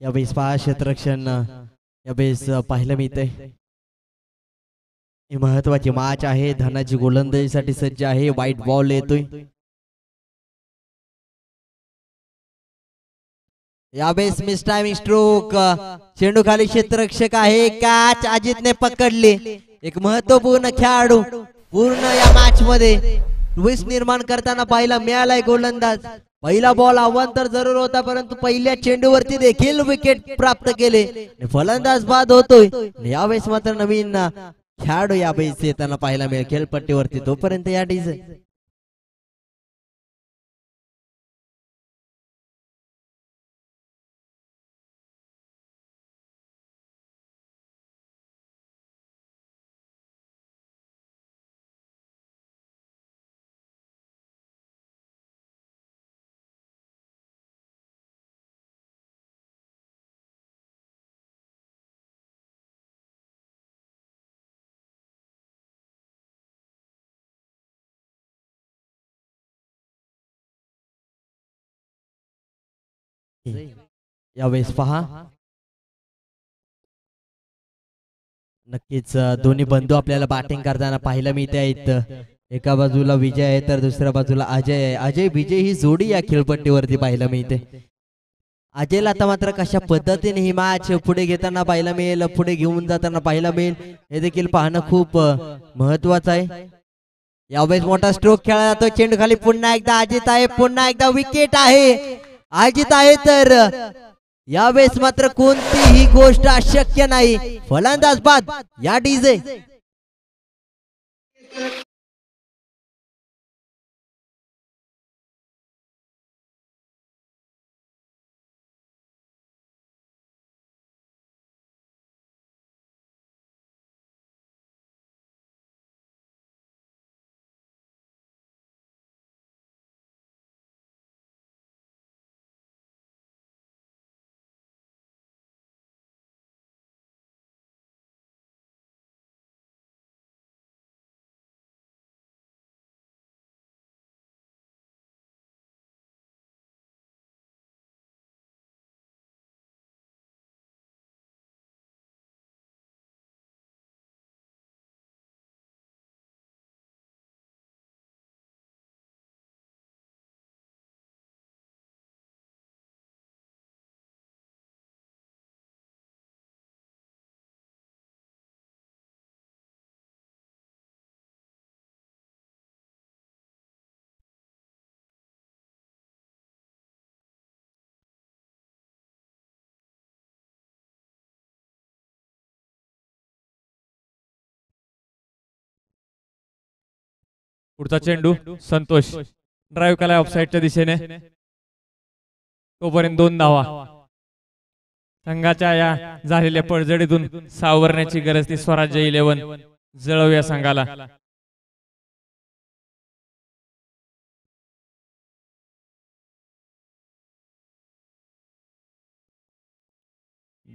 यावेळेस पहा क्षेत्ररक्षण यावेळेस पाहायला मिळते. ही महत्वाची मॅच आहे. धनाजी गोलंदाजीसाठी सज्ज आहे. वाईट बॉल येतोय. यावेळेस मिस टायमिंग स्ट्रोक. चेंडू खाली क्षेत्ररक्षक आहे. कॅच अजितने पकडली. एक महत्वपूर्ण खेळाडू पूर्ण या मॅच मध्ये ट्विस्ट निर्माण करताना पाहायला मिळालाय गोलंदाज. पहिला बॉल अवांतर जरूर होता, परंतु पहिल्या चेंडूवरती देखील विकेट प्राप्त केले. फलंदाज बाद होतोय. यावेळेस मात्र नवीन खेळाडू यावेळेस येताना पाहायला मिळेल खेळपट्टीवरती. तोपर्यंत या डीजे यावेळेस पहा नक्कीच दोन्ही बंधू आपल्याला बॅटिंग करताना पाहायला मिळते आहेत. एका बाजूला विजय आहे तर दुसऱ्या बाजूला अजय आहे. अजय विजय ही जोडी या खेळपट्टीवरती पाहायला मिळते. अजयला आता मात्र कशा पद्धतीने ही मॅच पुढे घेताना पाहायला मिळेल, पुढे घेऊन जाताना पाहायला मिळेल, हे देखील पाहणं खूप महत्वाचं आहे. यावेळेस मोठा स्ट्रोक खेळला जातो. चेंडू खाली पुन्हा एकदा अजित आहे. पुन्हा एकदा विकेट आहे. अजित आहे तर यावेळेस मात्र कोणतीही गोष्ट अशक्य नाही. फलंदाज बाद या डीजे पुढचा चेंडू संतोष ड्राईव्ह केलाय ऑफसाईडच्या दिशेने. तोपर्यंत 2 धावा. संघाच्या या झालेल्या पडझडीतून सावरण्याची गरज ती स्वराज्य 11 जळवूया संघाला.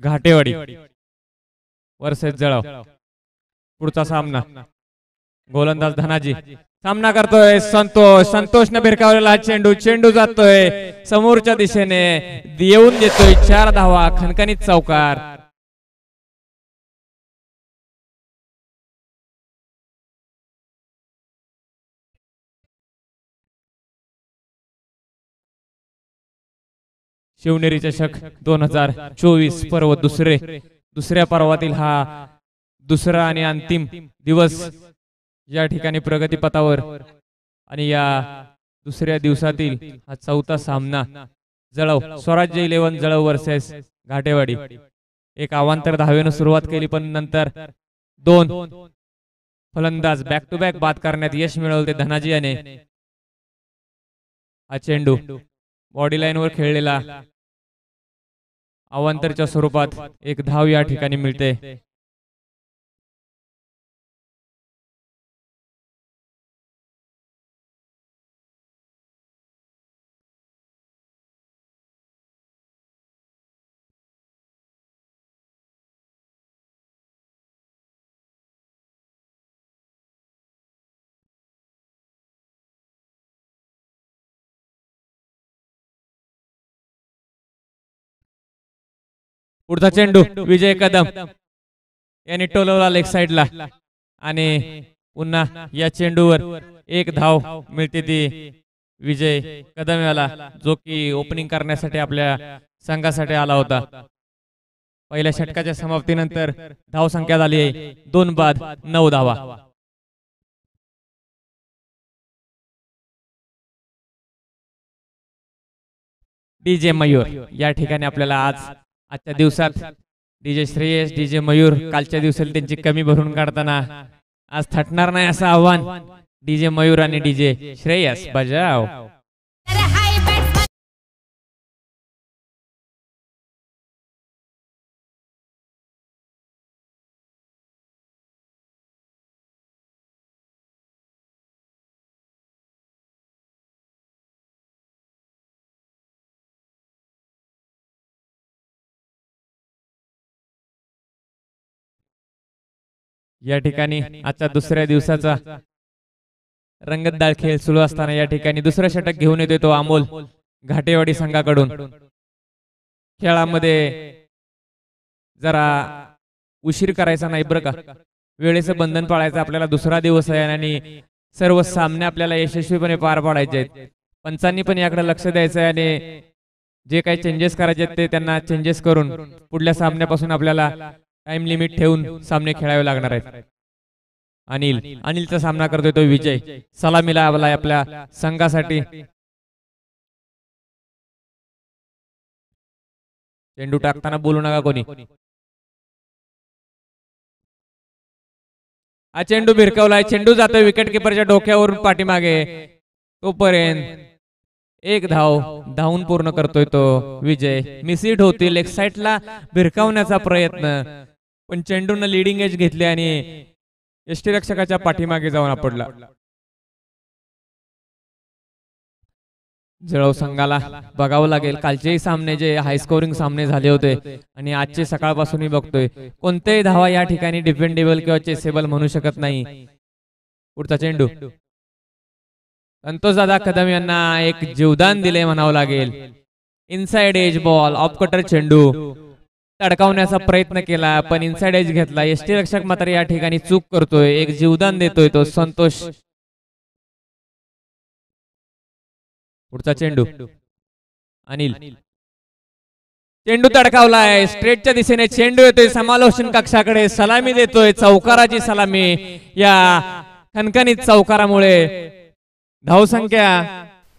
घाटेवाडी वर्सेस जळाव. पुढचा सामना गोलंदाज धनाजी सामना करतोय संतोष. संतोषने भिरकावलेला चेंडू. चेंडू जातोय समोरच्या दिशेने, येऊन देतोय 4 धावा. खणखणीत चौकार. शिवनेरी चषक 2024 पर्व दुसऱ्या पर्वातील हा दुसरा आणि अंतिम दिवस या ठिकाणी प्रगतीपथावर. आणि या दुसऱ्या दिवसातील हा चौथा सामना जळाव स्वराज्य 11 जळाव वर्सेस घाटेवाडी. एक अवांतर धावेनं सुरुवात केली, पण नंतर 2 फलंदाज बॅक टू बॅक बाद करण्यात यश मिळवले धनाजी याने. हा चेंडू बॉडी लाईन वर खेळलेला अवांतरच्या स्वरूपात एक धाव या ठिकाणी मिळते. पुढचा चेंडू विजय कदम यांनी टोलवला लेग साइडला आणि पुन्हा या चेंडूवर एक धाव मिळते ती विजय कदम याला, जो की ओपनिंग करण्यासाठी आपल्या संघासाठी आला होता. पहिल्या षटकाच्या समाप्तीनंतर धाव संख्या झाली आहे 2 बाद 9 धावा. डीजे मयूर या ठिकाणी आपल्याला आजच्या दिवसात डीजे श्रेयस, डीजे मयूर कालच्या दिवसाला त्यांची कमी भरून काढताना आज थटणार नाही असं आव्हान डीजे मयूर आणि डीजे श्रेयस बजाव. या ठिकाणी आजच्या दुसऱ्या दिवसाचा रंगतदार खेळ सुरू असताना या ठिकाणी दुसरं षटक घेऊन येतोय तो अमोल घाटेवाडी संघाकडून. खेळामध्ये जरा उशीर करायचा नाही बरं का, वेळेचं बंधन पाळायचं. आपल्याला दुसरा दिवस आहे आणि सर्व सामने आपल्याला यशस्वीपणे पार पाडायचे आहेत. पंचांनी पण याकडे लक्ष द्यायचं आहे आणि जे काही चेंजेस करायचे आहेत ते त्यांना चेंजेस करून पुढल्या सामन्यापासून आपल्याला टाइम लिमिट ठेवून सामने खेळावे लागणार आहेत. अनिलचा सामना करतोय तो विजय. सलामीला आलाय आपल्या संघासाठी. चेंडू टाकताना बोलू नका कोणी. हा चेंडू भिरकवलाय, चेंडू जातोय विकेट किपरच्या डोक्यावरून पाठीमागे. तोपर्यंत एक धावून पूर्ण करतोय तो विजय. मिसहिट होती, लेग साइडला भिरकावण्याचा प्रयत्न, पण चेंडून लीडिंग एज घेतली आणि यष्टीरक्षकाच्या पाठीमागे जाऊन आपडला. जळव संघाला बघावं लागेल. कालचेही सामने जे हाय स्कोरिंग सामने झाले होते आणि आजचे सकाळपासूनही बघतोय, कोणतेही धावा या ठिकाणी डिफेंडेबल किंवा चेसेबल म्हणू शकत नाही. पुढचा चेंडू संतोष दादा कदम यांना एक जीवदान दिले म्हणावं लागेल. Inside edge ball, off cutter चेंडू तडकावण्याचा प्रयत्न केला पण इनसाइड एज घेतला. यष्टीरक्षक मात्र या ठिकाणी चूक करतोय. एक जीवदान देतोय तो संतोष. पुढचा चेंडू अनिल, चेंडू तडकावलाय. स्ट्रेटच्या दिशेने चेंडू येतोय समालोचन कक्षाकडे. सलामी देतोय, चौकाराची सलामी. या खणखणीत चौकारामुळे धावसंख्या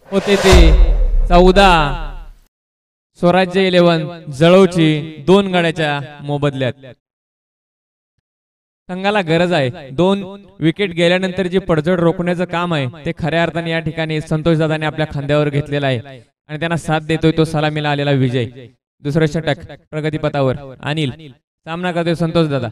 होते ती 14. स्वराज्य 11 जळवची 2 गड्याच्या मोबदल्यात. संघाला गरज आहे. 2 विकेट गेल्यानंतर जी पडझड रोखण्याचं काम आहे ते खऱ्या अर्थाने या ठिकाणी संतोष दादाने आपल्या खांद्यावर घेतलेला आहे आणि त्यांना साथ देतोय तो सलामीला आलेला विजय. दुसरं षटक प्रगतीपथावर. अनिल सामना करतोय संतोष दादा.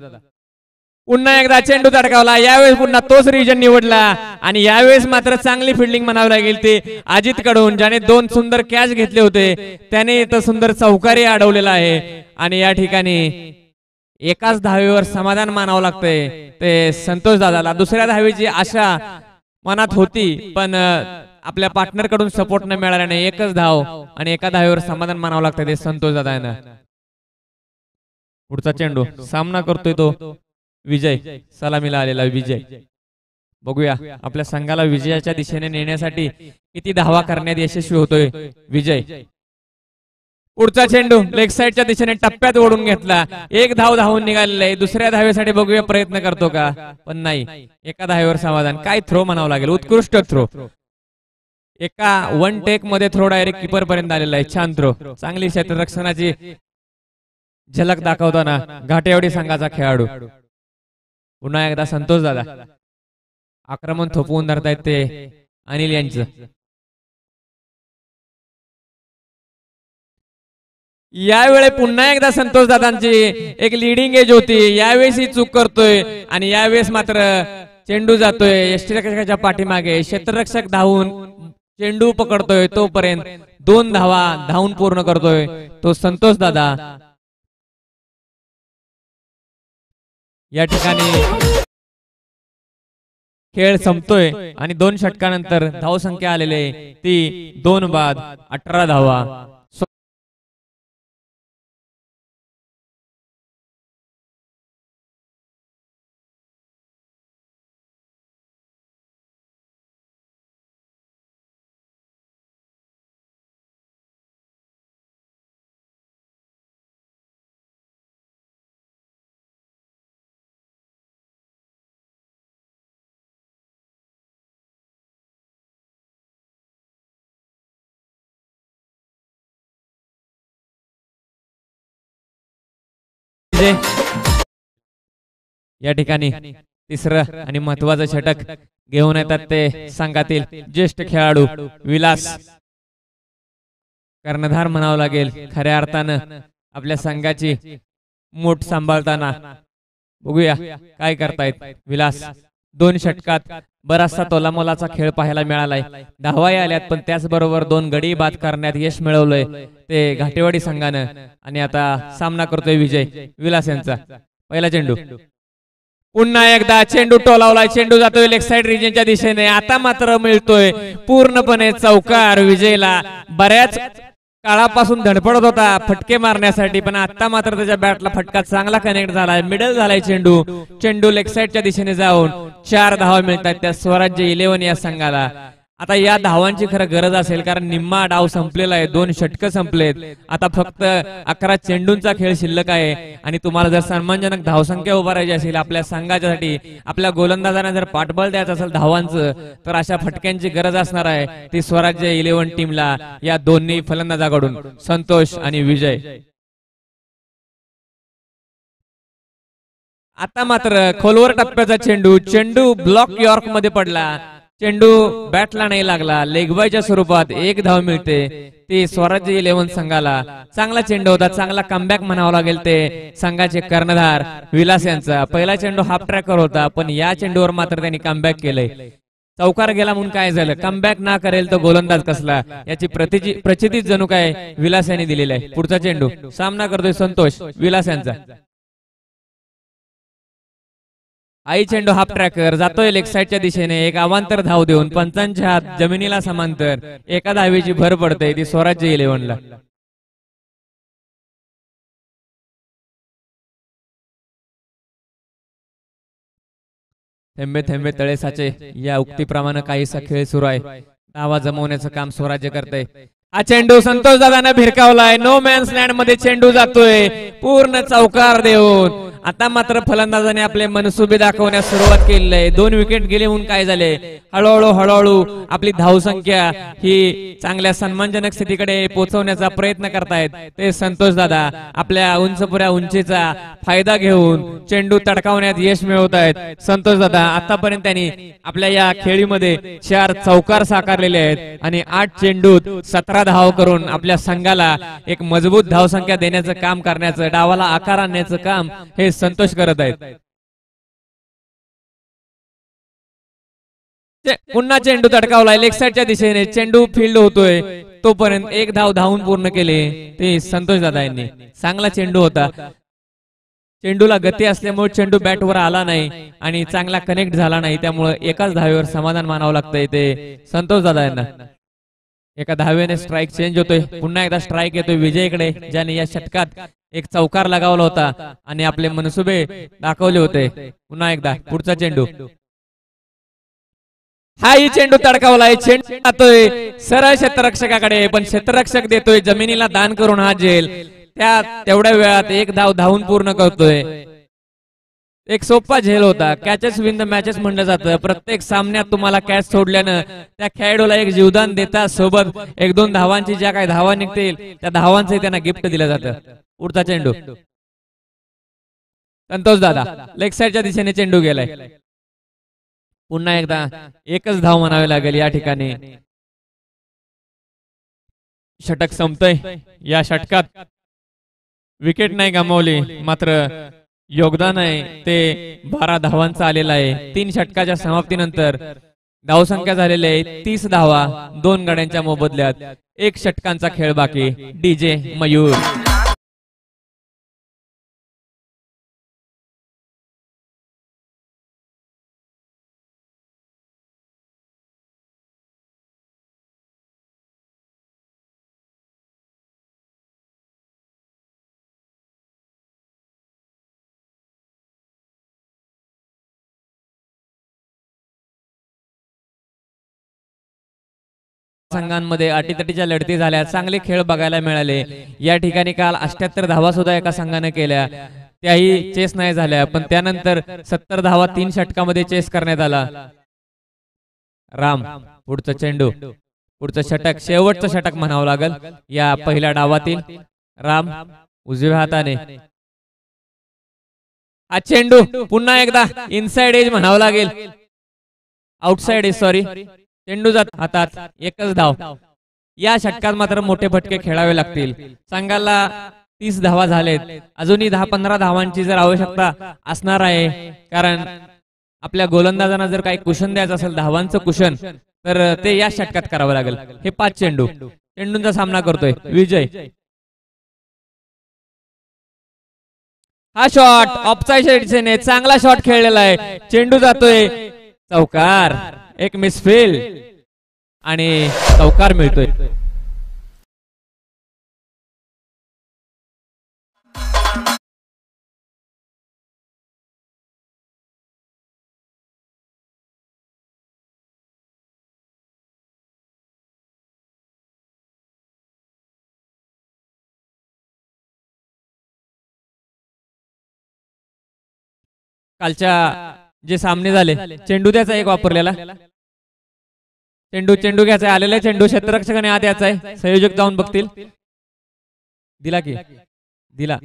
पुन्हा एकदा चेंडू तडकावला. यावेळेस पुन्हा तोच रिजन निवडला आणि यावेळेस मात्र चांगली फिल्डिंग म्हणावं लागेल ते अजित कडून, ज्याने 2 सुंदर कॅच घेतले होते. त्याने इथं सुंदर चौकारी अडवलेला आहे आणि या ठिकाणी एकाच धावेवर समाधान मानावं लागतंय ते संतोष दादाला. दुसऱ्या धावेची आशा मनात होती पण आपल्या पार्टनर कडून सपोर्ट न मिळाल्याने एकच धाव आणि एका धावेवर समाधान मानावं लागतंय ते संतोष दादा. पुढचा चेंडू सामना करतोय तो विजय. सलामीला आलेला विजय. बघूया आपल्या संघाला विजयाच्या दिशेने नेण्यासाठी किती धावा करण्यात यशस्वी होतोय विजय. पुढचा चेंडू लेग साइडच्या दिशेने टप्प्यात ओढून घेतला. एक धाव धावून निघालेला आहे. दुसऱ्या धावेसाठी बघूया प्रयत्न करतो का, पण नाही. एका धावेवर समाधान. काय थ्रो म्हणावं लागेल, उत्कृष्ट थ्रो. एका 1 टेक मध्ये थ्रो डायरेक्ट किपर पर्यंत आलेला आहे. छान थ्रो. चांगली क्षेत्ररक्षणाची झलक दाखवताना घाटेवाडी संघाचा खेळाडू. पुन्हा एकदा संतोष दादा आक्रमण थोपवून धरतायत ते अनिल यांचं. यावेळी पुन्हा एकदा संतोष दादांची एक लीडिंग एज होती. यावेळेस ही चूक करतोय आणि यावेळेस मात्र चेंडू जातोय यष्टीरक्षकाच्या पाठीमागे. क्षेत्ररक्षक धावून चेंडू पकडतोय. तोपर्यंत 2 धावा धावून पूर्ण करतोय तो संतोष दादा. या ठिकाणी खेळ संपतोय आणि 2 षटकानंतर धावसंख्या आलेले ती 2 बाद 18 धावा. विजय या ठिकाणी तिसरं आणि महत्वाचं षटक घेऊन येतात ते संघातील ज्येष्ठ खेळाडू विलास. कर्णधार म्हणावं लागेल खऱ्या अर्थानं आपल्या संघाची मूठ सांभाळताना. बघूया काय करतायत विलास. 2 षटकात बराचसा तोलामोलाचा खेळ पाहायला मिळालाय. धावाही आल्यात पण त्याचबरोबर 2 गडी बाद करण्यात यश मिळवलंय ते घाटेवाडी संघानं. आणि आता सामना करतोय विजय विलास यांचा. पहिला चेंडू पुन्हा एकदा चेंडू टोलावलाय. चेंडू जातोय लेग साइड रिजनच्या दिशेने. आता मात्र मिळतोय पूर्णपणे चौकार विजयला. बऱ्याच काळापासून धडपडत होता फटके मारण्यासाठी पण आता मात्र त्याच्या बॅटला फटका चांगला कनेक्ट झालाय. मिडल झालाय चेंडू. चेंडू लेग साइडच्या दिशेने जाऊन 4 धावा मिळतात त्या स्वराज्य 11 या संघाला. आता या धावांची खरं गरज असेल कारण निम्मा डाव संपलेला आहे. 2 षटकं संपलेत. आता फक्त 11 चेंडूंचा खेळ शिल्लक आहे आणि तुम्हाला जर सन्मानजनक धावसंख्या उभारायची असेल आपल्या संघाच्यासाठी आपल्या गोलंदाजांना जर पाठबळ द्यायचं असेल धावांचं तर अशा फटक्यांची गरज असणार आहे ती स्वराज्य 11 टीमला या दोन्ही फलंदाजाकडून संतोष आणि विजय. आता मात्र खोलवर टप्प्याचा चेंडू. चेंडू ब्लॉक यॉर्क मध्ये पडला. चेंडू बॅटला नाही लागला. लेगबायच्या स्वरूपात 1 धाव मिळते ती स्वराज्य 11 संघाला. चांगला चेंडू होता. चांगला कमबॅक म्हणावा लागेल ते संघाचे कर्णधार विलास यांचा. पहिला चेंडू हाफ ट्रॅकर होता पण या चेंडूवर मात्र त्यांनी कमबॅक केलंय. चौकार गेला म्हणून काय झालं. कमबॅक ना करेल तो गोलंदाज कसला याची प्रचितीच जणू काय विलास यांनी दिलेली आहे. पुढचा चेंडू सामना करतोय संतोष विलास यांचा. आई चेंडू हाफ ट्रॅकर जातोय लेग साइडच्या दिशेने. एक अवांतर धाव देऊन पंचांच्या हात जमिनीला समांतर 1 धावेची भर पडते ती स्वराज्य 11 ला. थेंबे थेंबे तळे साचे या उक्तीप्रमाणे काहीसा खेळ सुरू आहे. धावा जमवण्याचं काम स्वराज्य करतंय. हा चेंडू संतोष दादांना भिरकावलाय. नो मॅन्स लँड मध्ये चेंडू जातोय पूर्ण चौकार देऊन. आता मात्र फलंदाजाने आपले मनसुबे दाखवण्यास सुरुवात केलेली आहे. 2 विकेट गेले म्हणून काय झाले हळूहळू आपली धावसंख्या ही चांगल्या सन्मानजनक स्थितीकडे पोहोचवण्याचा प्रयत्न करतायत ते संतोष दादा. आपल्या उंचपुऱ्या उंचीचा फायदा घेऊन चेंडू तडकावण्यात यश मिळवत आहेत संतोष दादा. आतापर्यंत त्यांनी आपल्या या खेळीमध्ये 4 चौकार साकारलेले आहेत आणि 8 चेंडूत 17 धाव करून आपल्या संघाला एक मजबूत धावसंख्या देण्याचं काम करण्याचं डावाला आकार आणण्याचं काम हे संतोष करत आहेत. पुन्हा चेंडू तडकावलाय लेग साइडच्या दिशेने. चेंडू फील्ड होतोय तोपर्यंत 1 धाव धावून पूर्ण केले ते संतोष दादा यांनी. चांगला चेंडू होता. चेंडूला गती असल्यामुळे चेंडू बॅटवर आला नाही आणि चांगला कनेक्ट झाला नाही त्यामुळे एकाच धावेवर समाधान मानावं लागतंय ते संतोष दादा यांना. एका धावेने स्ट्राइक चेंज होतोय. पुन्हा एकदा स्ट्राइक येतोय विजयकडे ज्याने या षटकात एक चौकार लगावला होता आणि आपले मनसुबे दाखवले होते. पुन्हा एकदा पुढचा चेंडू. हाही चेंडू तडकावलाय. चेंडू जातोय सरळ क्षेत्ररक्षकाकडे पण क्षेत्ररक्षक देतोय जमिनीला दान करून हा झेल. त्या तेवढ्या वेळात 1 धाव धावून पूर्ण करतोय. एक सोपा झेल होता. कॅचेस विन द मॅचेस म्हणलं जातं. प्रत्येक सामन्यात तुम्हाला कॅच सोडल्यानं त्या खेळाडूला एक जीवदान देता सोबत 1-2 धावांची ज्या काही धावा निघतील त्या धावांचे त्यांना गिफ्ट दिलं जातं. पुढचा चेंडू संतोष दादा लेग साइडच्या दिशेने चेंडू गेलाय. पुन्हा एकदा एकच धाव म्हणावी लागेल या ठिकाणी. षटक संपतंय. या षटकात विकेट नाही गमावली मात्र योगदान आहे ते 12 धावांचं आलेलं आहे. 3 षटकाच्या समाप्तीनंतर धावसंख्या झालेली आहे 30 धावा 2 गड्यांच्या मोबदल्यात. 1 षटकांचा खेळ बाकी. डीजे मयूर. संघांमध्ये अटीतटीच्या लढती झाल्या. चांगले खेळ बघायला मिळाले. या ठिकाणी काल 78 धावा सुद्धा एका संघाने केल्या. त्याही चेस नाही झाल्या पण त्यानंतर 70 धावा 3 षटकामध्ये चेस करण्यात आला. राम पुढचा चेंडू. पुढचं षटक शेवटचं षटक म्हणावं लागेल या पहिल्या डावातील. राम उजव्या हाताने हा चेंडू पुन्हा एकदा इनसाइड एज म्हणावं लागेल, आउटसाइड एज सॉरी. चेंडू जात हातात, एकच धाव. या षटकात मात्र मोठे फटके खेळावे लागतील. संघाला 30 धावा झालेत, अजूनही 10-15 धावांची जर आवश्यकता असणार आहे, कारण आपल्या गोलंदाजांना जर काही कुशन द्यायचं असेल, धावांचं कुशन, तर ते या षटकात करावं लागेल. हे 5 चेंडूंचा सामना करतोय विजय. हा शॉट ऑफसाइड दिशेने चांगला शॉट खेळलेला आहे. चेंडू जातोय चौकार, एक मिसफील्ड आणि चौकार मिळतोय. कालच्या जे सामने झाले, चेंडू त्याचा एक वापरलेला, चेंडू घ्यायचा, आलेला चेंडू क्षेत्ररक्षकाने आत यायचा आहे. संयोजक जाऊन बघतील, दिला की दिला.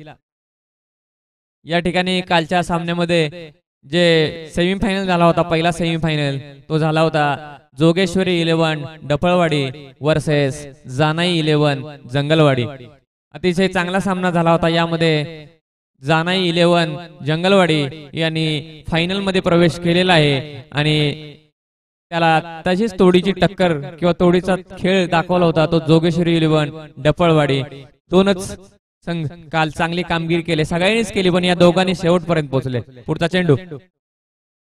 या ठिकाणी कालच्या सामन्यामध्ये जे सेमीफायनल झाला होता, पहिला सेमीफायनल तो झाला होता जोगेश्वरी 11 डफळवाडी वर्सेस जानाई 11 जंगलवाडी. अतिशय चांगला सामना झाला होता. यामध्ये जानाई 11 जंगलवाडी यांनी फायनल मध्ये प्रवेश केलेला आहे आणि त्याला तशीच तोडीची टक्कर किंवा तोडीचा खेळ दाखवला होता तो जोगेश्वरी 11 डफळवाडी. दोनच संघ काल चांगली कामगिरी केली, सगळ्यांनीच केली, पण या दोघांनी शेवटपर्यंत पोहोचले. पुढचा चेंडू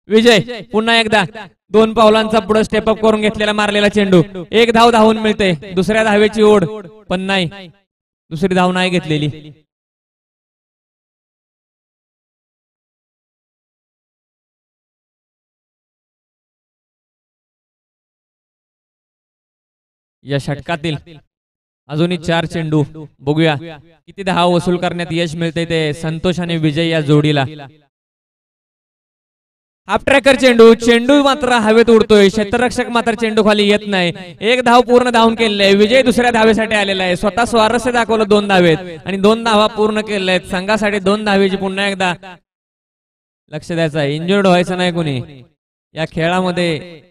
विजय, पुन्हा एकदा 2 पावलांचा पुढे स्टेप अप करून घेतलेला मारलेला चेंडू. एक धाव धावून मिळते, दुसऱ्या धावेची ओढ, पण नाही, दुसरी धाव नाही घेतलेली. या षटकातील अजूनही 4 चेंडू, बघूया किती धाव वसूल करण्यात यश मिळते ते संतोष आणि विजय या जोडीला. हाफ ट्रॅकर चेंडू मात्र हवेत उडतोय, क्षेत्ररक्षक मात्र चेंडू खाली येत नाही. एक धाव पूर्ण धावून केलेली आहे, विजय दुसऱ्या धावेसाठी आलेला आहे. स्वतः स्वारस्य दाखवलं 2 धावेत आणि 2 धावा पूर्ण केलेल्या आहेत. संघासाठी 2 धावेची पुन्हा एकदा लक्ष द्यायचं आहे, इंजुर्ड व्हायचं नाही कोणी या खेळामध्ये.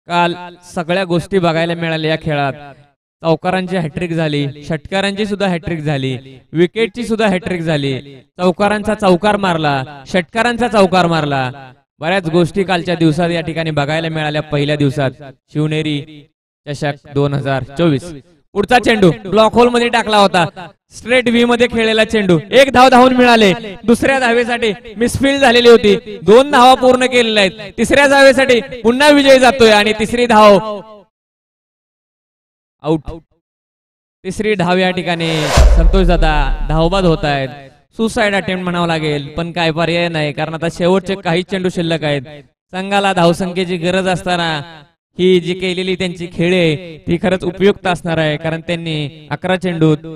काल सगळ्या गोष्टी बघायला मिळाल्या या खेळात. चौकारांची हॅट्रिक झाली, षटकारांची सुद्धा हॅट्रिक झाली, विकेटची सुद्धा हॅट्रिक झाली. चौकारांचा चौकार मारला, षटकारांचा चौकार मारला. बऱ्याच गोष्टी कालच्या दिवसात या ठिकाणी बघायला मिळाल्या. पहिल्या दिवसात शिवनेरी चषक 2024. पुढचा चेंडू ब्लॉक होल मध्ये टाकला होता, स्ट्रेट व्ही मध्ये खेळलेला चेंडू. एक धाव धावून मिळाले, दुसऱ्या धावेसाठी मिसफील्ड झालेली होती. 2 धावा पूर्ण केलेल्या आहेत. तिसऱ्या धावेसाठी पुन्हा विजय जातोय आणि तिसरी धाव आउट. तिसरी धाव या ठिकाणी संतोष दादा धावबाद होत आहेत. सुसाइड अटेम्प्ट म्हणावं लागेल, पण काय पर्याय नाही, कारण आता शेवटचे काही चेंडू शिल्लक आहेत. संघाला धावसंख्येची गरज असताना ही जी केलेली त्यांची खेळे ती खरंच उपयुक्त असणार आहे, कारण त्यांनी 11 चेंडूत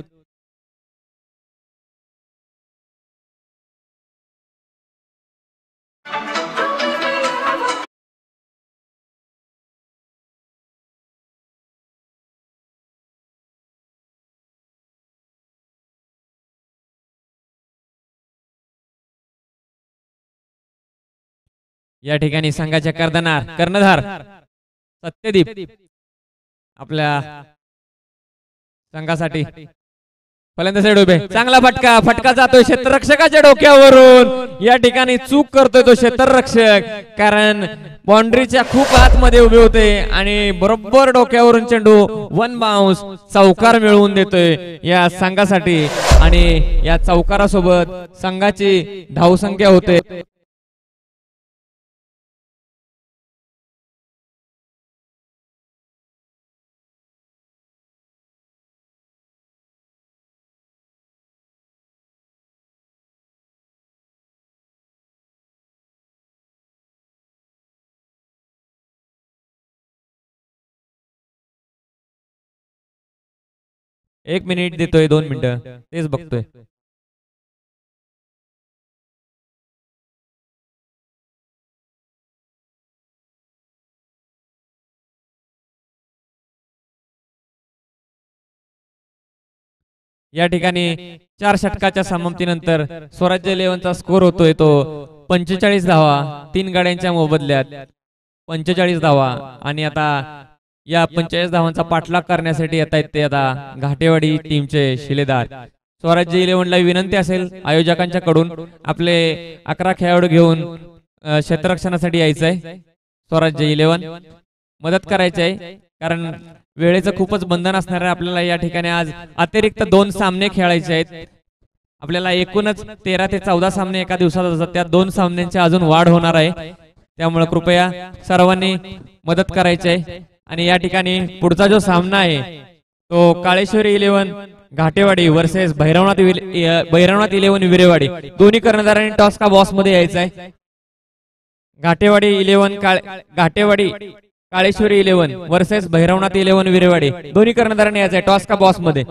या ठिकाणी संघाच्या कर्णधार सत्यदीप आपल्या संघासाठी फलंदाज उभे. चांगला फटका जातोय क्षेत्ररक्षकाच्या डोक्यावरून. या ठिकाणी चूक करतोय तो क्षेत्ररक्षक, कारण बाउंड्रीच्या खूप आतमध्ये उभे होते आणि बरोबर डोक्यावरून चेंडू 1 बाउन्स चौकार मिळवून देतोय या संघासाठी आणि या चौकारासोबत संघाची धावसंख्या होते. एक मिनिट देतोय, 2 मिनिटं तेच बघतोय. या ठिकाणी 4 षटकाच्या समाप्तीनंतर स्वराज्य 11चा स्कोर होतोय तो 45 धावा, 3 गाड्यांच्या मोबदल्यात 45 धावा. आणि आता या 45 धावांचा पाठलाग करण्यासाठी येत आहेत ते आता घाटेवाडी टीमचे शिलेदार. स्वराज्य 11ला विनंती असेल आयोजकांच्याकडून आपले 11 खेळाडू घेऊन क्षेत्ररक्षणासाठी यायचंय. स्वराज्य 11 मदत करायची आहे कारण वेळेचं खूपच बंधन असणार आहे आपल्याला. या ठिकाणी आज अतिरिक्त 2 सामने खेळायचे आहेत आपल्याला. एकूणच 13 ते 14 सामने एका दिवसात असतात, त्या 2 सामन्यांची अजून वाढ होणार आहे. त्यामुळे कृपया सर्वांनी मदत करायची आहे. आणि या ठिकाणी पुढचा जो सामना आहे तो काळेश्वरी 11 घाटेवाडी वर्सेस भैरवनाथ 11 विरेवाडी. दोन्ही कर्णधारांनी टॉस का बॉस मध्ये यायचं आहे. घाटेवाडी 11 घाटेवाडी काळेश्वरी 11 वर्सेस भैरवनाथ 11 विरेवाडी. दोन्ही कर्णधारांनी यायचं आहे टॉस का बॉस मध्ये.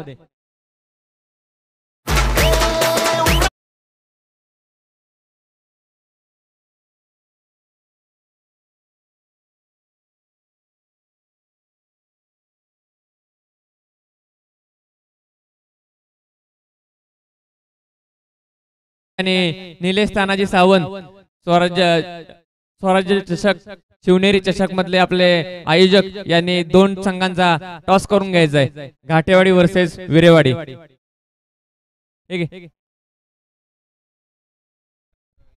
आणि निलेश तानाजी सावंत स्वराज्य चषक शिवनेरी चषक मधले आपले आयोजक यांनी 2 संघांचा टॉस करून घ्यायचा आहे. घाटेवाडी वर्सेस विरेवाडी.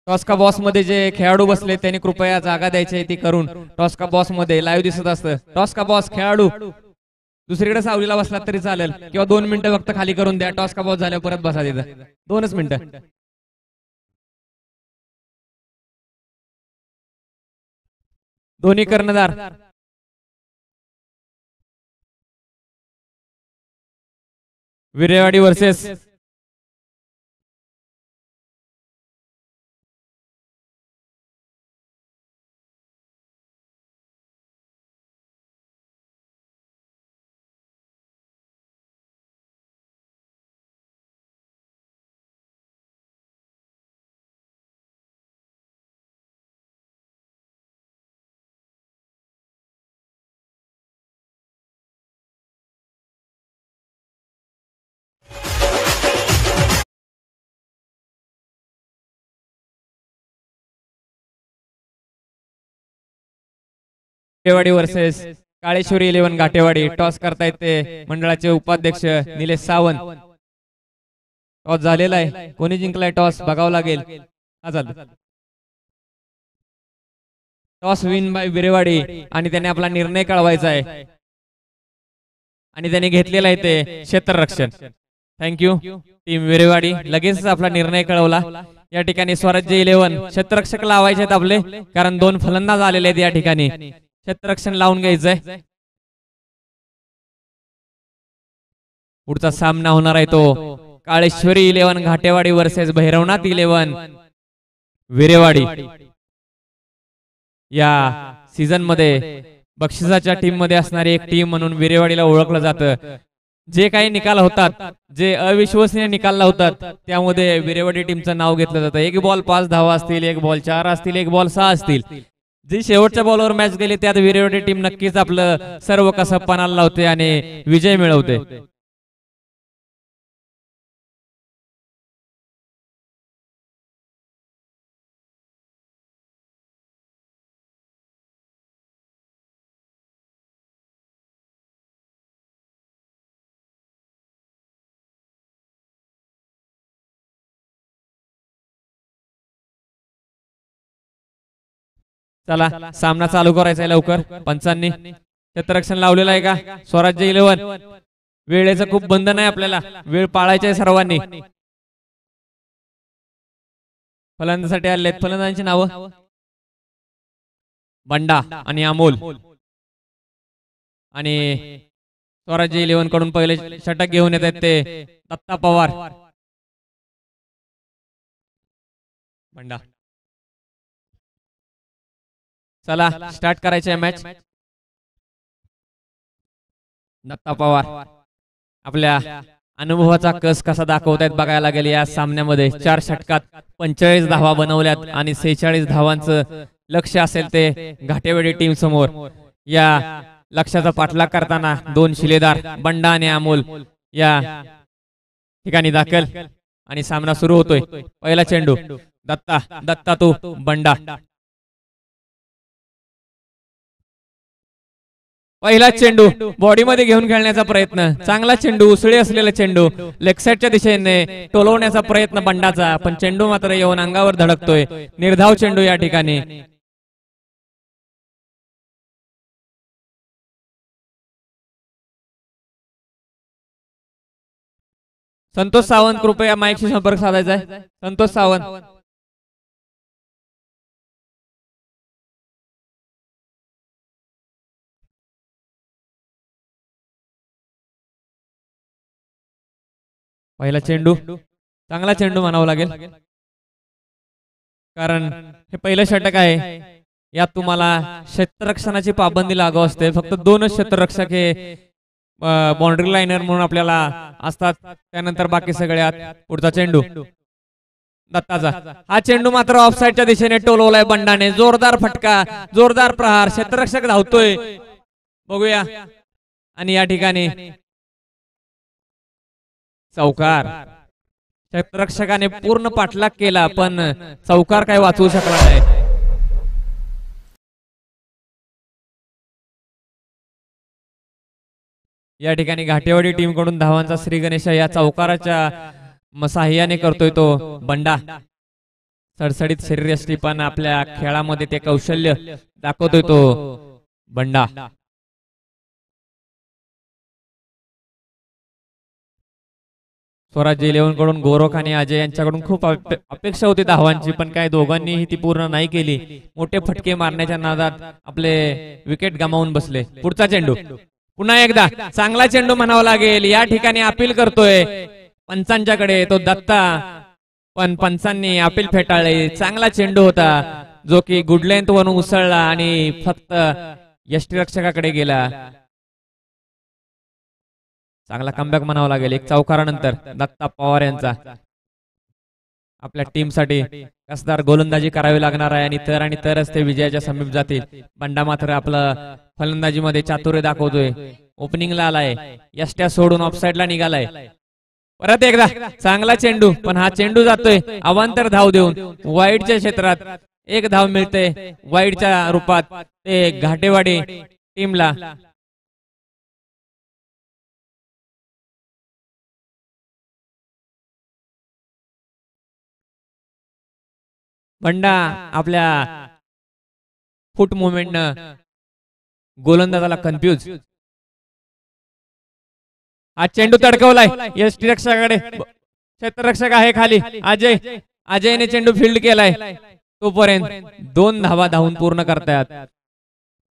टॉस का बॉस मध्ये जे खेळाडू बसले त्यांनी कृपया जागा द्यायची ती करून. टॉस का बॉस मध्ये लाईव्ह दिसत असतं. टॉस का बॉस खेळाडू दुसरीकडे सावलीला बसला तरी चालेल किंवा 2 मिनिटं फक्त खाली करून द्या. टॉस का बॉस झाल्यावर परत बसा तिथं 2च मिनिटं. दोन्ही कर्णधार विरेवाडी वर्सेस घाटेवाडी वर्सेस काळेश्वरी 11 घाटेवाडी. टॉस करतायत ते मंडळाचे उपाध्यक्ष निलेश सावंत. टॉस झालेला आहे. कोणी जिंकलाय टॉस बघावं लागेल. टॉस विन बाय विरेवाडी आणि त्याने आपला निर्णय कळवायचा आहे आणि त्याने घेतलेला आहे ते क्षेत्ररक्षण. Thank you team Virewadi. लगेच आपला निर्णय कळवला. या ठिकाणी स्वराज्य 11 क्षेत्ररक्षक लावायचे आहेत आपले कारण 2 फलंदाज आलेले आहेत. या ठिकाणी क्षेत्ररक्षण लावून घ्यायचंय. पुढचा सामना होणार आहे तो काळेश्वरी 11 घाटेवाडी वर्सेस भैरवनाथ 11 विरेवाडी. या सीझन मध्ये बक्षिसाच्या टीम मध्ये असणारी एक टीम म्हणून विरेवाडीला ओळखलं जातं. जे काही निकाल होतात, जे अविश्वसनीय निकाल लावतात त्यामध्ये विरेवाडी टीमचं नाव घेतलं जातं. 1 बॉल 5 धावा असतील, 1 बॉल 4 असतील, 1 बॉल 6 असतील. जी शेवटच्या बॉलवर मॅच गेली त्यात विरेवाडी टीम नक्कीच आपलं सर्व कसं पणाला लावते आणि विजय मिळवते. चला सामना चालू करायचा आहे लवकर. पंचांनी क्षेत्ररक्षण लावलेलं आहे का स्वराज्य 11. वेळेचं खूप बंधन आहे आपल्याला. वेळ पाळायची आहे सर्वांनी. फलंदाजासाठी आले फलंदाजांची नावं बंडा आणि अमोल. आणि स्वराज्य 11 कडून पहिले षटक घेऊन येत आहेत ते दत्ता पवार. बंडा चला स्टार्ट करायची आहे मॅच. दत्ता पवार आपल्या अनुभवाचा कस कसा दाखवतायत बघायला लागेल. या सामन्यामध्ये 4 षटकात 45 धावा बनवल्यात आणि 46 धावांचं लक्ष असेल ते घाटेवाडी टीम समोर. या लक्ष्याचा पाठलाग करताना 2 शिलेदार बंडा आणि अमोल या ठिकाणी दाखल आणि सामना सुरू होतोय. पहिला चेंडू दत्ता, दत्ता तो बंडा. पहिला चेंडू बॉडीमध्ये घेऊन खेळण्याचा प्रयत्न, चांगला चेंडू, उसळी असलेला चेंडू लेग साइडच्या दिशेने टोलवण्याचा प्रयत्न बंडाचा, पण चेंडू मात्र येऊन अंगावर धडकतोय. निर्धाव चेंडू या ठिकाणी. संतोष सावंत कृपया माईकशी संपर्क साधायचा आहे. संतोष सावंत. पहिला चेंडू चांगला चेंडू म्हणावं लागेल, कारण हे पहिलं षटक आहे. यात तुम्हाला क्षेत्ररक्षणाची पाबंदी लागू असते. फक्त 2च क्षेत्ररक्षक हे बाउंड्री लाईनर म्हणून आपल्याला असतात. त्यानंतर बाकी सगळ्यात. पुढचा चेंडू दत्ताचा. हा चेंडू मात्र ऑफसाईडच्या दिशेने टोलवलाय बंडाने. जोरदार फटका, जोरदार प्रहार. क्षेत्ररक्षक धावतोय, बघूया. आणि या ठिकाणी चौकार. क्षेत्ररक्षकाने पूर्ण पाठलाग केला, पण चौकार काय वाचवू शकला नाही. या ठिकाणी घाटेवाडी टीम कडून धावांचा श्री गणेश या चौकाराच्या साह्याने करतोय तो बंडा. सडसडीत शरीरयष्टी पण आपल्या खेळामध्ये ते कौशल्य दाखवतोय तो बंडा. स्वराज्य 11 कडून गौरव आणि अजय यांच्याकडून खूप अपेक्षा होती धावांची, पण काय दोघांनीही ती पूर्ण नाही केली. मोठे फटके मारण्याच्या नादात आपले विकेट गमावून बसले. पुढचा चेंडू पुन्हा एकदा चांगला चेंडू म्हणावा लागेल. या ठिकाणी अपील करतोय पंचांच्याकडे तो दत्ता, पण पंचांनी अपील फेटाळले. चांगला चेंडू होता जो की गुड लेंथ वरून उसळला आणि फक्त यष्टीरक्षकाकडे गेला. चांगला कमबॅक म्हणावा लागेल. एक चौकारानंतर दत्ता पवार यांचा आपल्या टीमसाठी कसदार गोलंदाजी करावी लागणार आहे, आणि तरच ते विजयाच्या समीप जातील. बंडा मात्र आपलं फलंदाजीमध्ये चातुर्य दाखवतोय. ओपनिंगला आलाय, यष्ट्या सोडून ऑफसाईडला निघालाय. परत एकदा चांगला चेंडू, पण हा चेंडू जातोय अवांतर धाव देऊन वाईडच्या क्षेत्रात. एक धाव मिळते वाईडच्या रूपात ते घाटेवाडी टीमला. बंडा आपल्या फुट मुवमेंट गोलंदाजाला कन्फ्यूज. हा चेंडू तडकवलाय यष्टीरक्षकाकडे. क्षेत्ररक्षक आहे खाली अजय. अजयने चेंडू फील्ड केलाय. तोपर्यंत 2 धावा धावून पूर्ण करतायत.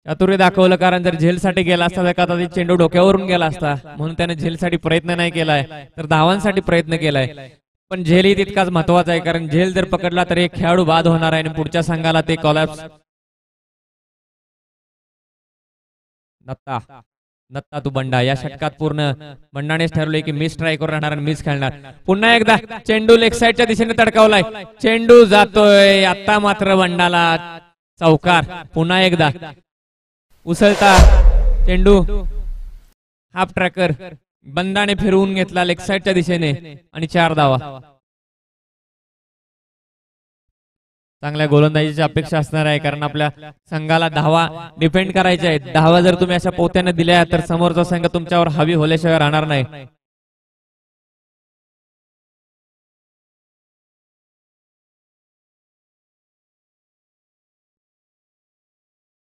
चातुर्य दाखवलं, कारण जर झेलसाठी गेला असता तर कदाचित चेंडू डोक्यावरून गेला असता, म्हणून त्याने झेलसाठी प्रयत्न नाही केलाय, तर धावांसाठी प्रयत्न केलाय. पण झेल ही तितकाच महत्वाचा आहे, कारण झेल जर पकडला तर एक खेळाडू बाद होणार आहे आणि पुढच्या संघाला ते कॉलॅप्स. नत्ता तू बंडा. या षटकात पूर्ण बंडानेच ठरवले की मिस ट्राय करून राहणार आणि मिस खेळणार. पुन्हा एकदा चेंडू लेग साइडच्या दिशेने तडकावलाय. चेंडू जातोय. आता मात्र बंडाला चौकार. पुन्हा एकदा उसळता चेंडू हाफ ट्रॅकर बंडाने फिरवून घेतला लेग साइडच्या दिशेने आणि 4 धावा. चांगल्या गोलंदाजीची अपेक्षा असणार आहे, कारण आपल्या संघाला धावा डिफेंड करायच्या आहेत. धावा जर तुम्ही अशा पोत्याने दिल्या तर समोरचा संघ तुमच्यावर हवी होल्याशिवाय राहणार नाही.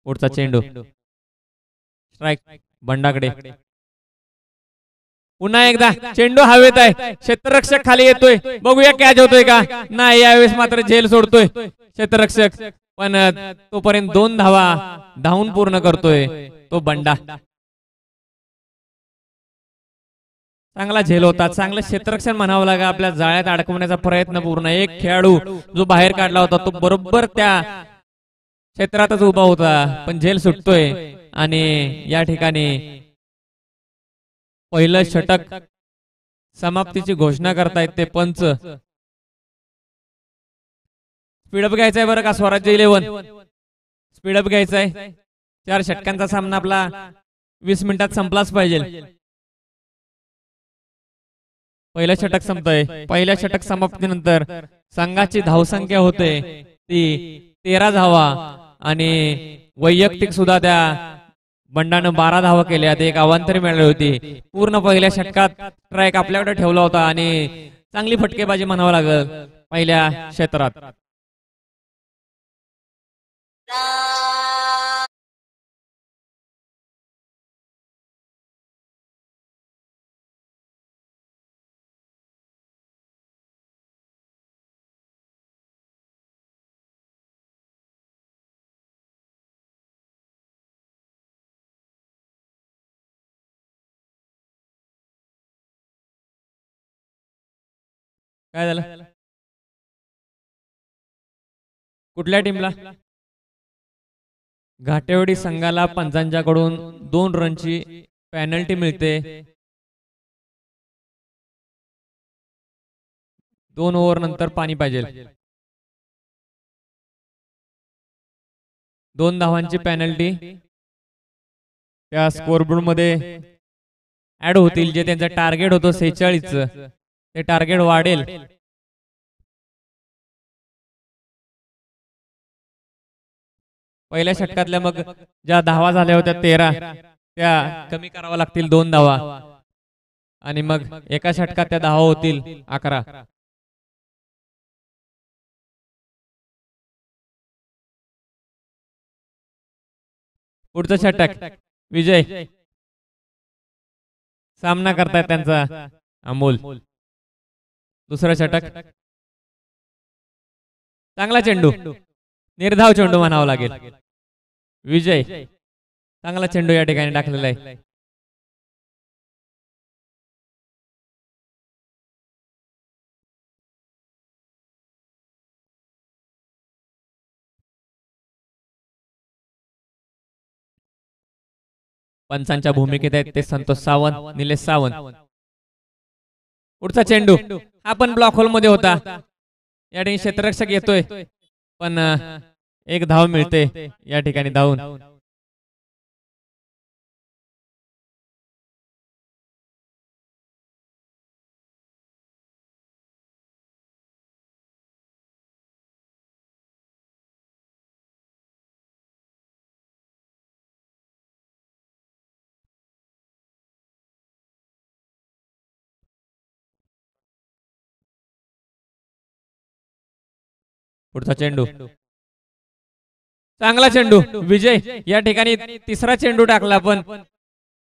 पुढचा चेंडू स्ट्राइक बंडाकडे. पुन्हा एकदा चेंडू हवेत आहे. क्षेत्ररक्षक खाली येतोय, बघूया कॅच होतोय का नाही. यावेळेस मात्र झेल सोडतोय क्षेत्ररक्षक, पण तोपर्यंत 2 धावा धावून पूर्ण करतोय तो बंडा. चांगला झेल होता, चांगलं क्षेत्ररक्षण म्हणावं लागेल. आपल्या जाळ्यात अडकवण्याचा प्रयत्न पूर्ण. एक खेळाडू जो बाहेर काढला होता तो बरोबर त्या क्षेत्रातच उभा होता, पण झेल सुटतोय. आणि या ठिकाणी पहिलं षटक समाप्तीची घोषणा करतायत ते पंच. स्पीडअप घ्यायचंय बरं का स्वराज्य 11. स्पीडअप घ्यायचंय. 4 षटकांचा सामना आपला 20 मिनिटात संपलाच पाहिजे. पहिलं षटक संपतंय. पहिल्या षटक समाप्तीनंतर संघाची धावसंख्या होते ती 13 धावा आणि वैयक्तिक सुद्धा त्या बंडानं 12 धावा केल्या. एक अवांतरी मिळाली होती. पूर्ण पहिल्या षटकात ट्रॅक आपल्याकडे ठेवला होता आणि चांगली फटकेबाजी म्हणावं लागल पहिल्या क्षेत्रात. काय झालं? कुठल्या टीमला? घाटेवाडी संघाला पंचांच्याकडून 2 रनची पेनल्टी मिळते. 2 ओव्हर नंतर पाणी पाहिजे. 2 धावांची पेनल्टी त्या स्कोरबोर्ड मध्ये ऍड होतील. जे त्यांचं टार्गेट होतं 46चं ते टार्गेट वाढेल. पहिल्या षटकातल्या मग ज्या धावा झाल्या होत्या 13 त्या कमी कराव्या लागतील 2 धावा आणि मग एका षटकात त्या धावा होतील 11. पुढचं षटक विजय सामना करतायत त्यांचा अमोल. दुसरं षटक चांगला चेंडू निर्धाव चेंडू म्हणावं लागेल. विजय चांगला चेंडू या ठिकाणी टाकलेला आहे. पंचांच्या भूमिकेत आहेत ते संतोष सावंत, निलेश सावंत. पुढचा चेंडू हा पण ब्लॉक होल मध्ये होता. या ठिकाणी क्षेत्ररक्षक येतोय पण एक धाव मिळते या ठिकाणी धावून. पुढचा चेंडू चांगला चेंडू विजय या ठिकाणी तिसरा चेंडू टाकला पण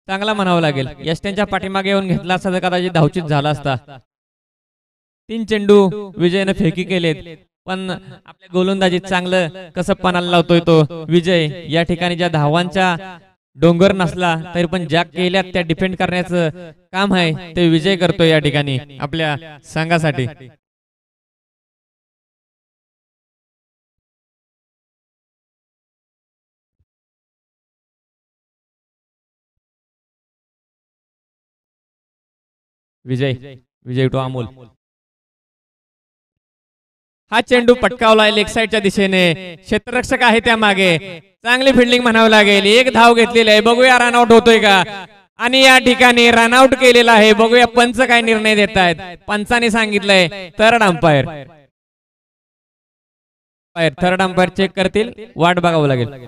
चांगला म्हणावं लागेल. यश त्यांच्या पाठीमागे येऊन घेतला असता तर कदाचित धावचित झाला असता. 3 चेंडू विजयने फेकी केलेत पण आपल्या गोलंदाजीत चांगलं कसं पानाला लावतोय तो विजय. या ठिकाणी ज्या धावांच्या डोंगर नसला तरी पण ज्या केल्यात त्या डिफेंड करण्याचं काम आहे ते विजय करतोय या ठिकाणी आपल्या संघासाठी. विजय टू अमोल. हा चेंडू पटकावलाय लेग साईडच्या दिशेने. क्षेत्ररक्षक आहे त्या मागे. चांगली फिल्डिंग म्हणावं लागेल. एक धाव घेतलेली आहे. बघूया रनआउट होतोय का. आणि या ठिकाणी रनआउट केलेला आहे. बघूया पंच काय निर्णय देत आहेत. पंचाने सांगितलंय third umpire. Third umpire check करतील. वाट बघावं लागेल.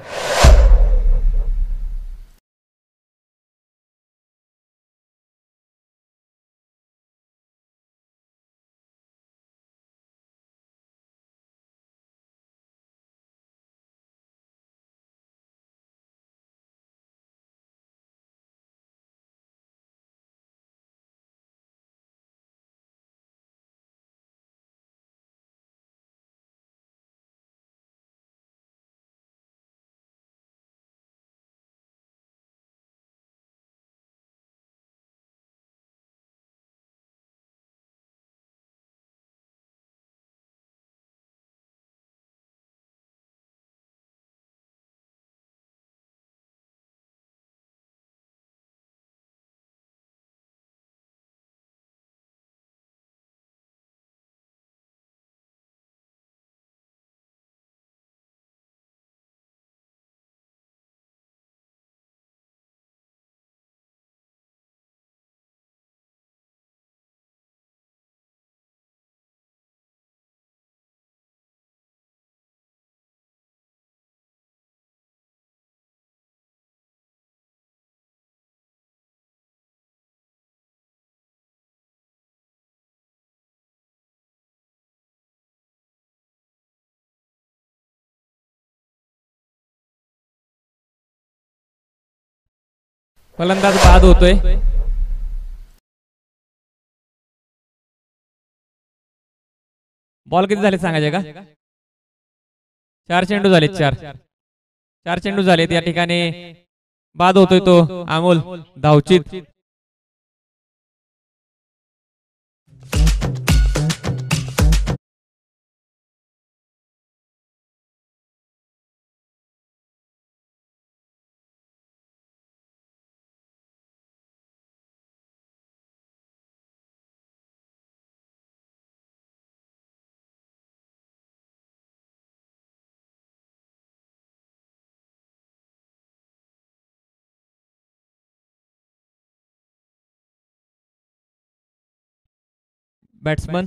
फलंदाज बाद होतोय. बॉल किती झाले सांगायचे का? 4 चेंडू झाले. 4 चेंडू झालेत. या ठिकाणी बाद होतोय तो अमोल धावचित. बॅट्समन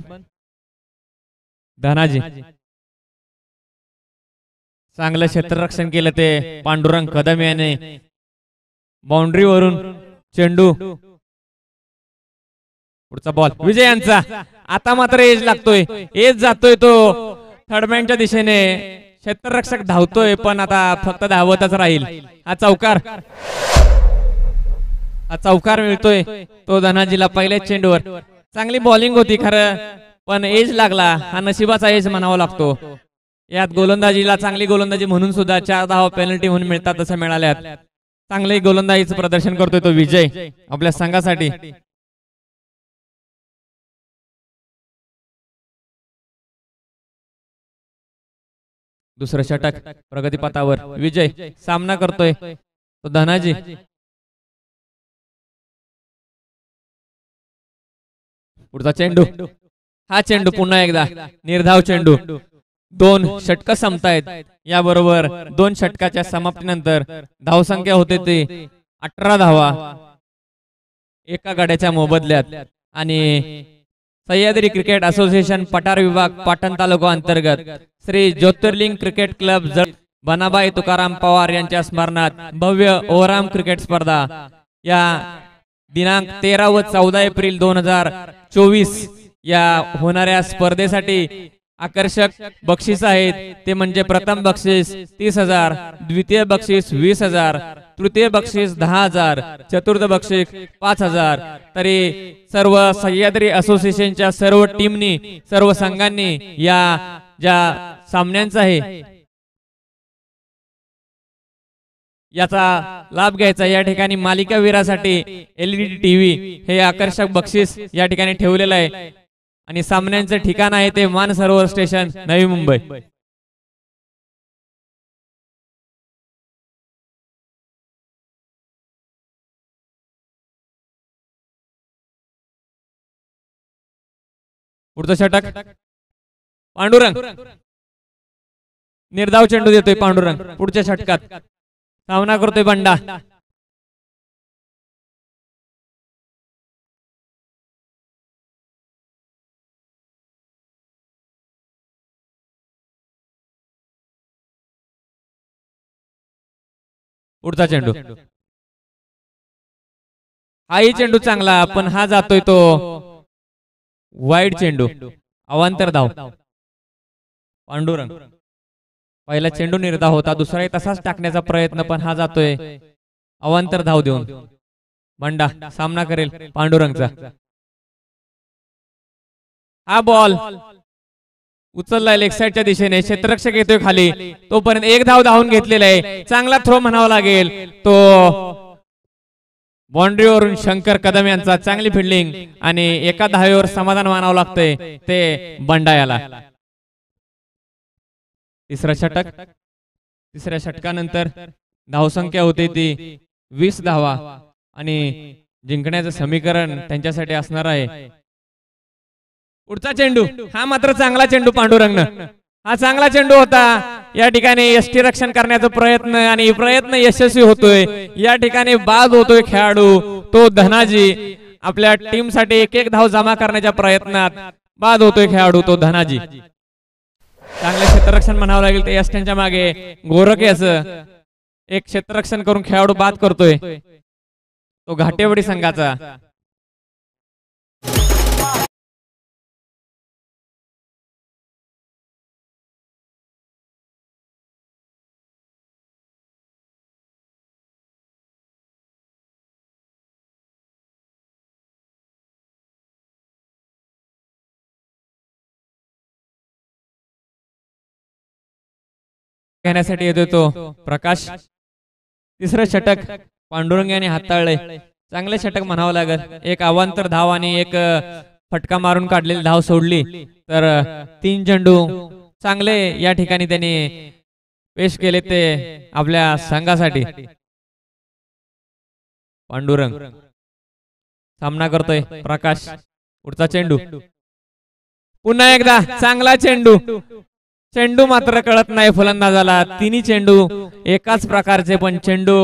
धनाजी. चांगलं क्षेत्ररक्षण केलं ते पांडुरंग कदम याने. बाउंड्री वरून चेंडू. पुढचा बॉल विजय यांचा. आता मात्र एज लागतोय. एज जातोय तो थर्डमॅनच्या दिशेने. क्षेत्ररक्षक धावतोय पण आता फक्त धावतच राहील. हा चौकार मिळतोय तो धनाजीला पहिल्याच चेंडूवर. चांगली बॉलिंग होती खरं पण एज लागला. हा नशिबाचा एज म्हणावा लागतो. यात गोलंदाजीला चांगली गोलंदाजी म्हणून सुद्धा 4 धावा पेनल्टी म्हणून मिळतात तसं मिळाल्यात. चांगले गोलंदाजीचं प्रदर्शन करतोय तो विजय आपल्या संघासाठी. दुसरं षटक प्रगतीपथावर. विजय सामना करतोय तो धनाजी. पुढचा चेंडू. हा चेंडू पुन्हा एकदा निर्धाव चेंडू. 2 षटक संपतायत. याबरोबर 2 षटकाच्या समाप्तीनंतर धावसंख्या होते ते 18 धावा एका गड्याच्या मोबदल्यात. आणि सह्याद्री क्रिकेट असोसिएशन पठार विभाग पाटण तालुका अंतर्गत श्री ज्योतिर्लिंग क्रिकेट क्लब बनाबाई तुकाराम पवार यांच्या स्मरणात भव्य ओव्हरआर्म क्रिकेट स्पर्धा या दिनांक 13 व 14 एप्रिल 2024 या होणाऱ्या स्पर्धेसाठी आकर्षक बक्षीस आहेत. ते म्हणजे प्रथम बक्षीस 30,000, द्वितीय बक्षीस 20,000, तृतीय बक्षीस 10,000, चतुर्थ बक्षीस 5,000. तरी सर्व सह्याद्री असोसिएशनच्या सर्व टीमनी सर्व संघांनी या ज्या सामन्यांचा आहे याचा लाभ घ्यायचा. या ठिकाणी मालिका वीरासाठी LED टीव्ही हे आकर्षक बक्षीस या ठिकाणी ठेवलेलं आहे. आणि सामन्यांचे ठिकाण आहे ते मानसरोवर स्टेशन नवी मुंबई. पुढचं षटक पांडुरंग. निर्धाव चेंडू देतोय पांडुरंग. पुढच्या षटकात सामना करतोय बंडा. पुढचा चेंडू. हाही चेंडू चांगला पण हा जातोय तो वाईड चेंडू. अवांतर धाव पांडुरंग. पहिला चेंडू निर्धाव होता. दुसराही तसाच टाकण्याचा प्रयत्न पण हा जातोय अवांतर धाव देऊन. बंडा सामना करेल पांडुरंगचा. हा बॉल उचललाय लेग साइडच्या दिशेने. क्षेत्ररक्षक येतोय खाली. तोपर्यंत 1 धाव धावून घेतलेला आहे. चांगला थ्रो म्हणावा लागेल तो. बाउंड्रीवरून शंकर कदम यांचा चांगली फिल्डिंग आणि एका धावेवर समाधान मानावं लागतंय ते बंडा याला. तिसरा षटक. तिसऱ्या षटकानंतर धावसंख्या होती ती 20 धावा आणि जिंकण्याचं समीकरण त्यांच्यासाठी असणार आहे. पुढचा चेंडू. हा मात्र चांगला चेंडू पांडुरंगनं. हा चांगला चेंडू होता. या ठिकाणी यष्टीरक्षण करण्याचा प्रयत्न आणि प्रयत्न यशस्वी होतोय. या ठिकाणी बाद होतोय खेळाडू तो धनाजी. आपल्या टीम साठी 1-1 धाव जमा करण्याच्या प्रयत्नात बाद होतोय खेळाडू तो धनाजी. चांगले क्षेत्ररक्षण म्हणावं लागेल ते यष्ट्यांच्या मागे गोरख याचं एक क्षेत्ररक्षण करून खेळाडू बाद करतोय तो घाटेवाडी संघाचा. घेण्यासाठी येतोय तो प्रकाश. तिसरं षटक पांडुरंग याने हाताळले. चांगले षटक म्हणावं लागेल. एक अवांतर धाव आणि एक फटका मारून काढलेली धाव सोडली तर 3 चेंडू चांगले या ठिकाणी त्यांनी पेश केले ते आपल्या संघासाठी. पांडुरंग सामना करतोय प्रकाश. पुढचा चेंडू पुन्हा एकदा चांगला चेंडू. चेंडू मात्र कळत नाही फलंदाजाला. तिन्ही चेंडू एकाच प्रकारचे पण चेंडू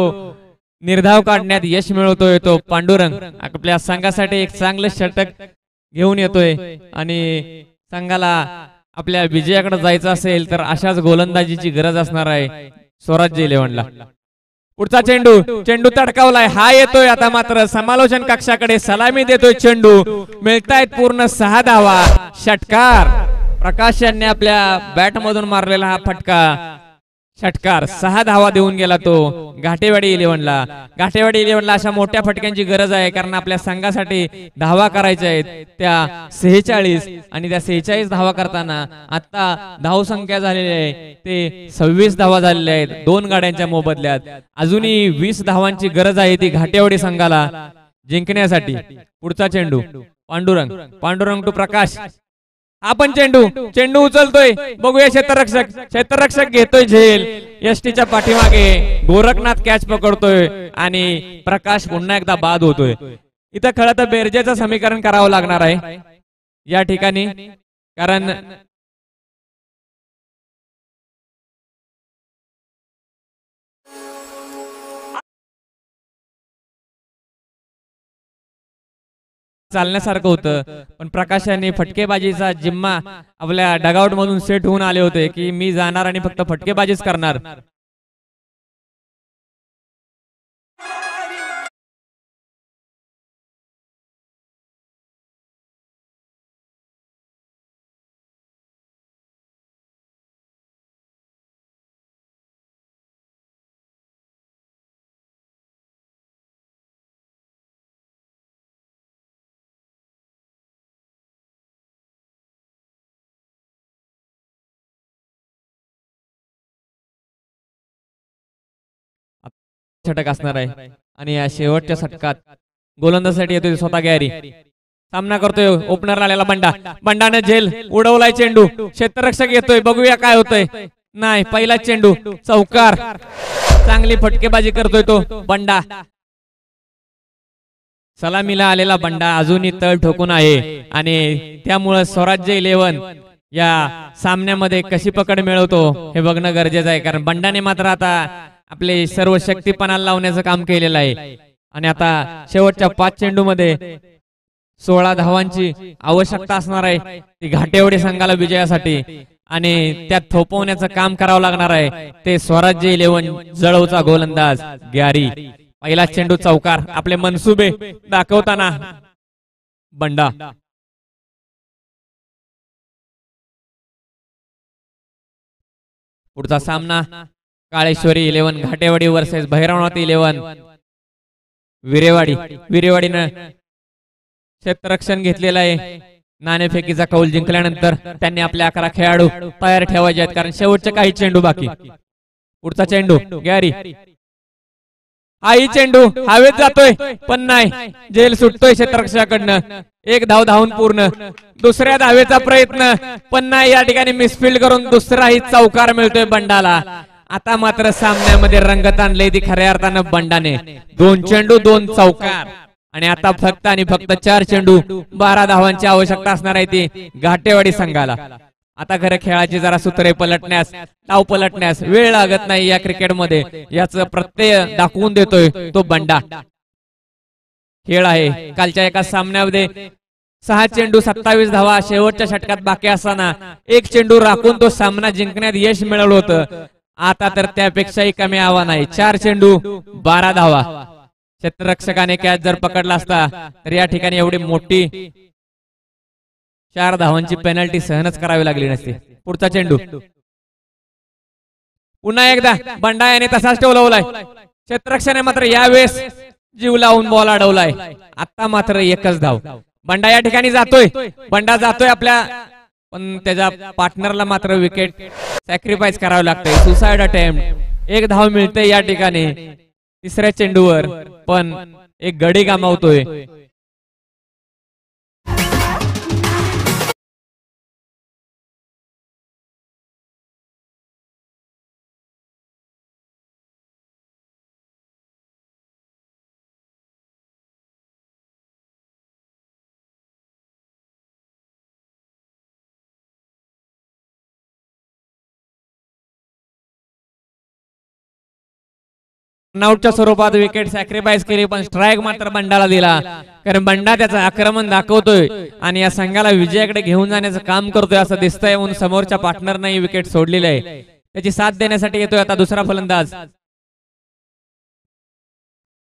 निर्धाव काढण्यात यश मिळवतोय तो पांडुरंग. आपल्या संघासाठी एक चांगलं षटक घेऊन येतोय आणि संघाला आपल्या विजयाकडे जायचं असेल तर अशाच गोलंदाजीची गरज असणार आहे स्वराज्य इलेव्हनला. पुढचा चेंडू. चेंडू तडकावलाय. हा येतोय आता मात्र समालोचन कक्षाकडे सलामी देतोय चेंडू. मिळतायत पूर्ण 6 धावा. षटकार. प्रकाश यांनी आपल्या बॅट मधून मारलेला हा फटका षटकार. 6 धावा देऊन गेला तो घाटेवाडी इलेव्हनला. घाटेवाडी इलेव्हनला अशा मोठ्या फटक्यांची गरज आहे कारण आपल्या संघासाठी धावा करायच्या आहेत त्या 46 आणि त्या 46 धावा करताना आता धावसंख्या झालेली आहे ते 26 धावा झालेल्या आहेत 2 गाड्यांच्या मोबदल्यात. अजूनही 20 धावांची गरज आहे ती घाटेवाडी संघाला जिंकण्यासाठी. पुढचा चेंडू पांडुरंग. पांडुरंग टू प्रकाश. आपण चेंडू उचलतोय. बघूया क्षेत्ररक्षक घेतोय झेल. एसटीच्या पाठीमागे गोरखनाथ कॅच पकडतोय आणि प्रकाश पुन्हा एकदा बाद होतोय. इथं खरं तर बेरजेचं समीकरण करावं लागणार आहे या ठिकाणी कारण चालण्यासारखं होतं पण प्रकाशाने फटकेबाजीचा जिम्मा आपल्या डगआउट मधून सेट होऊन आले होते की मी जाणार आणि फक्त फटकेबाजीच करणार. षटक असणार आहे आणि या शेवटच्या षटकात गोलंदाजासाठी येतोय स्वतः गॅरी. सामना करतोय ओपनर आलेला बंडाने झेल उडवलाय. चेंडू क्षेत्ररक्षक येतोय. बघूया काय होतंय. नाही पहिला चेंडू चौकार. चांगली फटकेबाजी करतोय तो बंडा. सलामीला आलेला बंडा अजूनही तळ ठोकून आहे आणि त्यामुळे स्वराज्य इलेव्हन या सामन्यामध्ये कशी पकड मिळवतो हे बघणं गरजेचं आहे कारण बंडाने मात्र आता आपले सर्व शक्तीपणाला लावण्याचं काम केलेलं आहे आणि आता शेवटच्या 5 चेंडू मध्ये 16 धावांची आवश्यकता असणार आहे ती घाटेवाडी संघाला विजयासाठी आणि त्यात थोपवण्याचं काम करावं लागणार आहे ते स्वराज्य इलेव्हन जळवचा गोलंदाज ग्यारी. पहिला चेंडू चौकार. आपले मनसुबे दाखवताना बंडा. पुढचा सामना Kaleshwari eleven Ghatewadi versus Bhairavnath eleven विरेवाडीनं क्षेत्ररक्षण घेतलेलं आहे. नाणेफेकीचा कौल जिंकल्यानंतर त्यांनी आपले 11 खेळाडू तयार ठेवायचे आहेत कारण शेवटचे काही चेंडू बाकी. पुढचा चेंडू गॅरी. हाही चेंडू हवेत जातोय पण नाही. झेल सुटतोय क्षेत्ररक्षकाकडनं. 1 धाव धावून पूर्ण. दुसऱ्या धावेचा प्रयत्न पण नाही. या ठिकाणी मिसफिल्ड करून दुसराही चौकार मिळतोय बंडाला. आता मात्र सामन्यामध्ये रंगत आणले ती खऱ्या अर्थानं बंडाने. 2 चेंडू 2 चौकार आणि आता फक्त आणि फक्त 4 चेंडू 12 धावांची आवश्यकता असणार आहे ती घाटेवाडी संघाला. आता खरं खेळाची जरा सूत्रे पलटण्यास डाव पलटण्यास वेळ लागत नाही या क्रिकेटमध्ये याच प्रत्यय दाखवून देतोय तो बंडा. खेळ आहे. कालच्या एका सामन्यामध्ये 6 चेंडू 27 धावा शेवटच्या षटकात बाकी असताना 1 चेंडू राखून तो सामना जिंकण्यात यश मिळवलं होतं. आता तर त्यापेक्षाही कमी आव्हान आहे. 4 चेंडू 12 धावा. क्षेत्ररक्षकाने कॅच जर पकडला असता तर या ठिकाणी एवढी मोठी 4 धावांची पेनल्टी सहनच करावी लागली नसती. पुढचा चेंडू पुन्हा एकदा बंडा याने तसाच टोलवलाय. क्षेत्ररक्षकाने मात्र यावेळेस जीव लावून बॉल अडवलाय. आता मात्र एकच धाव. बंडा या ठिकाणी जातोय. बंडा जातोय आपल्या पण त्याच्या पार्टनरला मात्र विकेट सॅक्रिफाईस करावं लागतंय. Suicide attempt. एक धाव मिळते या ठिकाणी तिसऱ्या चेंडूवर, पण एक गडी गमावतोय. रनआउटच्या स्वरूपात विकेट सॅक्रिफाईस केली, पण स्ट्राईक मात्र बंडाला दिला. कारण बंडा त्याचं आक्रमण दाखवतोय आणि या संघाला विजयाकडे घेऊन जाण्याचं काम करतोय असं दिसतंय, म्हणून समोरच्या पार्टनरने विकेट सोडलेली आहे. त्याची साथ देण्यासाठी येतोय आता दुसरा फलंदाज.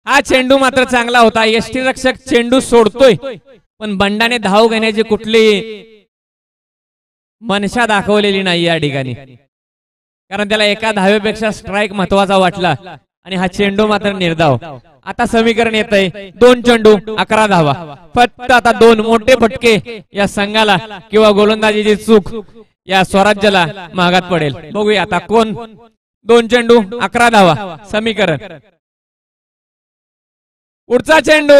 हा चेंडू मात्र चांगला होता. यष्टीरक्षक चेंडू सोडतोय, पण बंडाने धाव घेण्याची कुठली मनशा दाखवलेली नाही या ठिकाणी. कारण त्याला एका धावेपेक्षा स्ट्राईक महत्वाचा वाटला आणि हा चेंडू मात्र निर्धाव. आता समीकरण येतंय 2 चेंडू 11 धावा. फक्त आता 2 मोठे फटके या संघाला किंवा गोलंदाजीची चूक या स्वराज्याला महागात पडेल. बघूया आता कोण. 2 चेंडू 11 धावा समीकरण. पुढचा चेंडू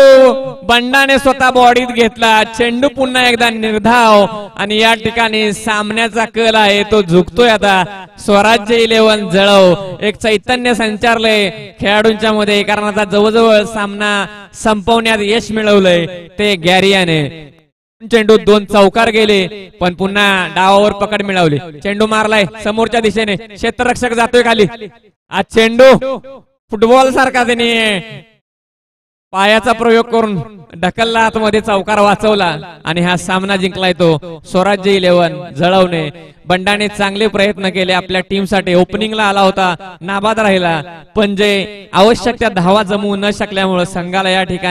बंडाने स्वतः बॉडीत घेतला. चेंडू पुन्हा एकदा निर्धाव आणि या ठिकाणी सामन्याचा कल आहे तो झुकतोय. आता स्वराज्य 11 जळव एक चैतन्य संचारलंय खेळाडूंच्या मध्ये, कारण आता जवळजवळ सामना संपवण्यात यश मिळवलंय ते गॅरियाने. चेंडू 2 चौकार गेले, पण पुन्हा डावावर पकड मिळवली. चेंडू मारलाय समोरच्या दिशेने, क्षेत्ररक्षक जातोय खाली. आज चेंडू फुटबॉल सारखा त्याने पायाचा प्रयोग करून ढकलला, आतमध्ये चौकार वाचवला आणि हा सामना जिंकलाय तो स्वराज्य 11 जळवणे. बंडाने चांगले प्रयत्न केले आपल्या टीमसाठी. ओपनिंगला आला होता, नाबाद राहिला, पण जे आवश्यक त्या धावा जमवू न शकल्यामुळे संघाला या ठिकाणी